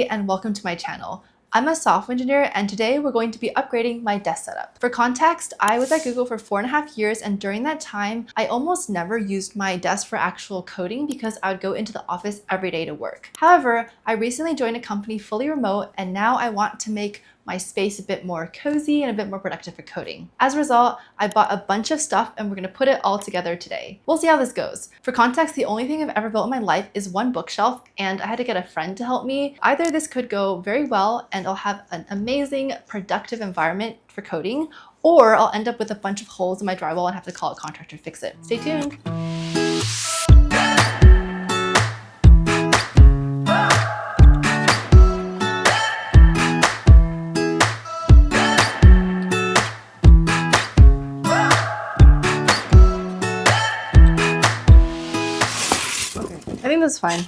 and welcome to my channel. I'm a software engineer and today we're going to be upgrading my desk setup. For context, I was at Google for 4.5 years and during that time, I almost never used my desk for actual coding because I would go into the office every day to work. However, I recently joined a company fully remote and now I want to make my space a bit more cozy and a bit more productive for coding. As a result, I bought a bunch of stuff and we're gonna put it all together today. We'll see how this goes. For context, the only thing I've ever built in my life is one bookshelf and I had to get a friend to help me. Either this could go very well and I'll have an amazing productive environment for coding, or I'll end up with a bunch of holes in my drywall and have to call a contractor to fix it. Stay tuned. I think that's fine.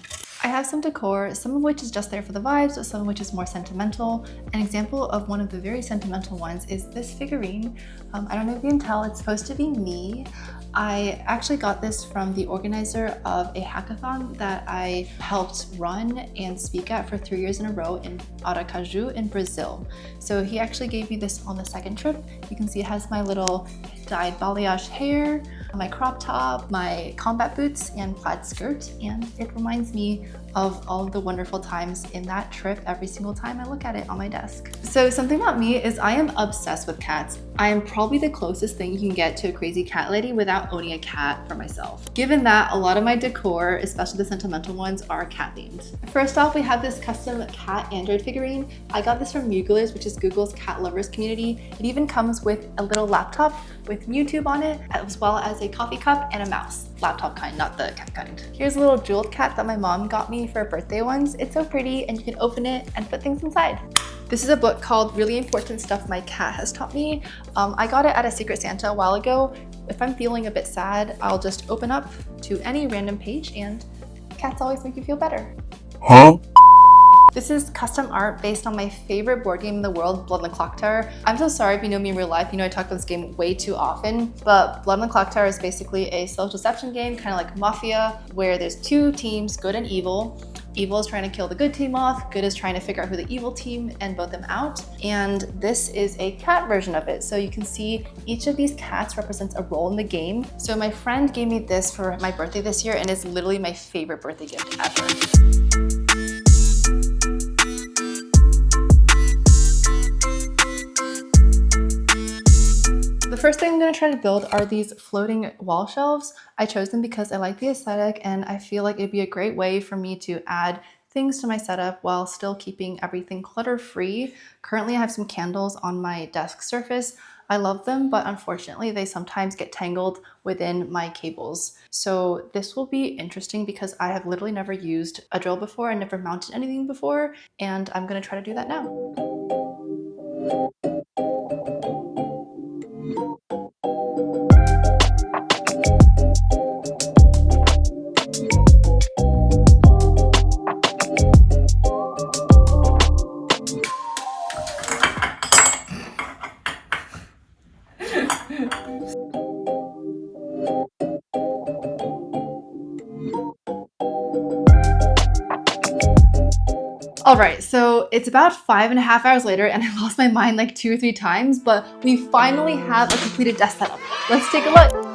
I have some decor, some of which is just there for the vibes, but some of which is more sentimental. An example of one of the very sentimental ones is this figurine. I don't know if you can tell, it's supposed to be me. I actually got this from the organizer of a hackathon that I helped run and speak at for 3 years in a row in Aracaju in Brazil. So he actually gave me this on the second trip. You can see it has my little dyed balayage hair, my crop top, my combat boots, and plaid skirt, and it reminds me of all of the wonderful times in that trip every single time I look at it on my desk. So something about me is I am obsessed with cats. I am probably the closest thing you can get to a crazy cat lady without owning a cat for myself. Given that, a lot of my decor, especially the sentimental ones, are cat themed. First off, we have this custom cat Android figurine. I got this from Googlers, which is Google's cat lovers community. It even comes with a little laptop with YouTube on it, as well as a coffee cup and a mouse. Laptop kind, not the cat kind. Here's a little jeweled cat that my mom got me for a birthday once. It's so pretty and you can open it and put things inside. This is a book called Really Important Stuff My Cat Has Taught Me. I got it at a Secret Santa a while ago. If I'm feeling a bit sad, I'll just open up to any random page and cats always make you feel better. Huh? This is custom art based on my favorite board game in the world, Blood on the Clock Tower. I'm so sorry if you know me in real life, you know I talk about this game way too often, but Blood on the Clock Tower is basically a self-deception game, kind of like Mafia, where there's two teams, good and evil. Evil is trying to kill the good team off, good is trying to figure out who the evil team and vote them out. And this is a cat version of it. So you can see each of these cats represents a role in the game. So my friend gave me this for my birthday this year and it's literally my favorite birthday gift ever. The first thing I'm going to try to build are these floating wall shelves. I chose them because I like the aesthetic and I feel like it'd be a great way for me to add things to my setup while still keeping everything clutter-free. Currently, I have some candles on my desk surface. I love them, but unfortunately, they sometimes get tangled within my cables. So this will be interesting because I have literally never used a drill before and never mounted anything before, and I'm going to try to do that now. All right, so it's about 5.5 hours later and I lost my mind like 2 or 3 times, but we finally have a completed desk setup. Let's take a look.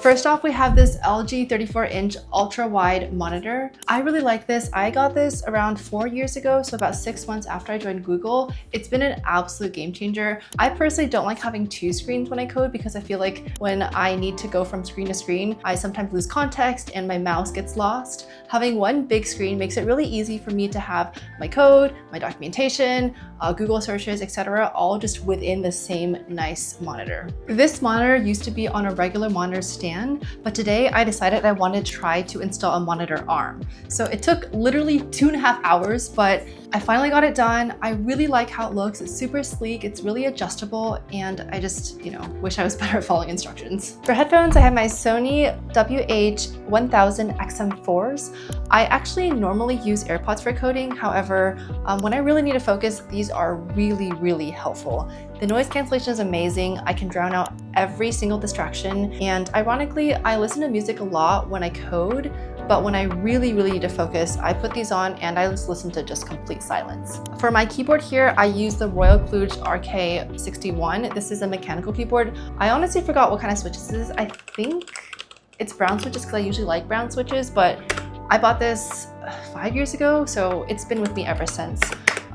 First off, we have this LG 34-inch ultra-wide monitor. I really like this. I got this around 4 years ago, so about 6 months after I joined Google. It's been an absolute game changer. I personally don't like having 2 screens when I code because I feel like when I need to go from screen to screen, I sometimes lose context and my mouse gets lost. Having one big screen makes it really easy for me to have my code, my documentation, Google searches, etc., all just within the same nice monitor. This monitor used to be on a regular monitor stand stand, but today I decided I wanted to try to install a monitor arm. So it took literally 2.5 hours, but I finally got it done. I really like how it looks. It's super sleek, it's really adjustable, and I just, wish I was better at following instructions. For headphones, I have my Sony WH-1000 XM4s. I actually normally use AirPods for coding. However, when I really need to focus, these are really, really helpful. The noise cancellation is amazing. I can drown out every single distraction. And ironically, I listen to music a lot when I code, but when I really, really need to focus, I put these on and I just listen to just complete silence. For my keyboard here, I use the Royal Kludge RK61. This is a mechanical keyboard. I honestly forgot what kind of switches this is. I think it's brown switches because I usually like brown switches, but I bought this 5 years ago, so it's been with me ever since.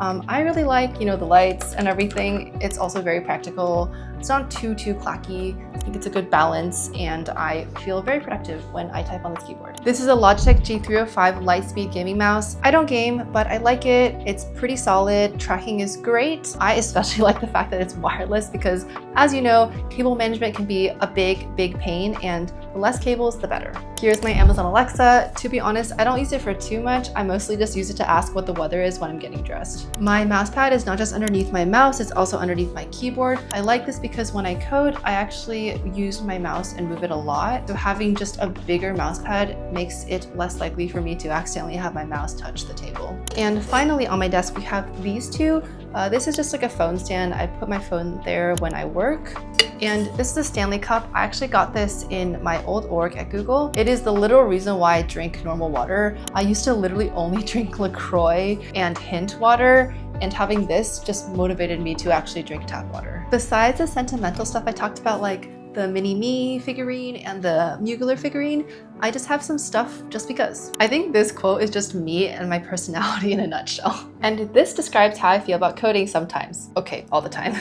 I really like, the lights and everything. It's also very practical. It's not too clacky. I think it's a good balance, and I feel very productive when I type on this keyboard. This is a Logitech G305 Lightspeed gaming mouse. I don't game, but I like it. It's pretty solid. Tracking is great. I especially like the fact that it's wireless because, as you know, cable management can be a big pain, and the less cables, the better. Here's my Amazon Alexa. To be honest, I don't use it for too much. I mostly just use it to ask what the weather is when I'm getting dressed. My mouse pad is not just underneath my mouse, it's also underneath my keyboard. I like this because when I code, I actually use my mouse and move it a lot. So having just a bigger mouse pad makes it less likely for me to accidentally have my mouse touch the table. And finally, on my desk, we have these two. This is just like a phone stand. I put my phone there when I work. And this is a Stanley cup. I actually got this in my old org at Google. It is the literal reason why I drink normal water. I used to literally only drink LaCroix and Hint water, and having this just motivated me to actually drink tap water. Besides the sentimental stuff I talked about, like the mini-me figurine and the Mugler figurine, I just have some stuff just because. I think this quote is just me and my personality in a nutshell. And this describes how I feel about coding sometimes. Okay, all the time.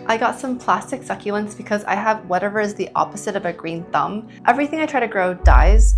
I got some plastic succulents because I have whatever is the opposite of a green thumb. Everything I try to grow dies.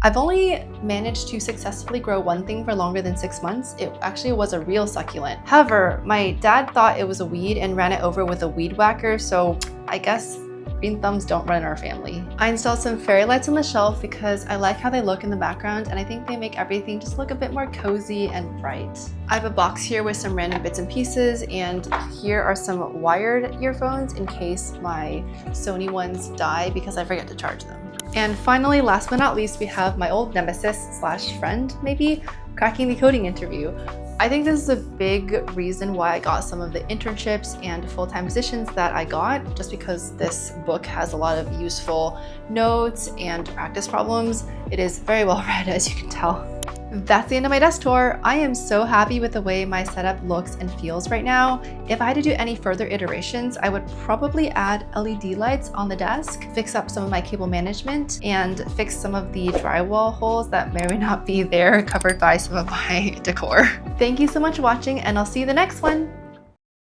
I've only managed to successfully grow one thing for longer than 6 months. It actually was a real succulent. However, my dad thought it was a weed and ran it over with a weed whacker, so I guess green thumbs don't run in our family. I installed some fairy lights on the shelf because I like how they look in the background, and I think they make everything just look a bit more cozy and bright. I have a box here with some random bits and pieces, and here are some wired earphones in case my Sony ones die because I forget to charge them. And finally, last but not least, we have my old nemesis / friend, maybe, cracking the coding interview. I think this is a big reason why I got some of the internships and full-time positions that I got, just because this book has a lot of useful notes and practice problems. It is very well read, as you can tell. That's the end of my desk tour. I am so happy with the way my setup looks and feels right now. If I had to do any further iterations, I would probably add LED lights on the desk, fix up some of my cable management, and fix some of the drywall holes that may or may not be there covered by some of my decor. Thank you so much for watching, and I'll see you in the next one.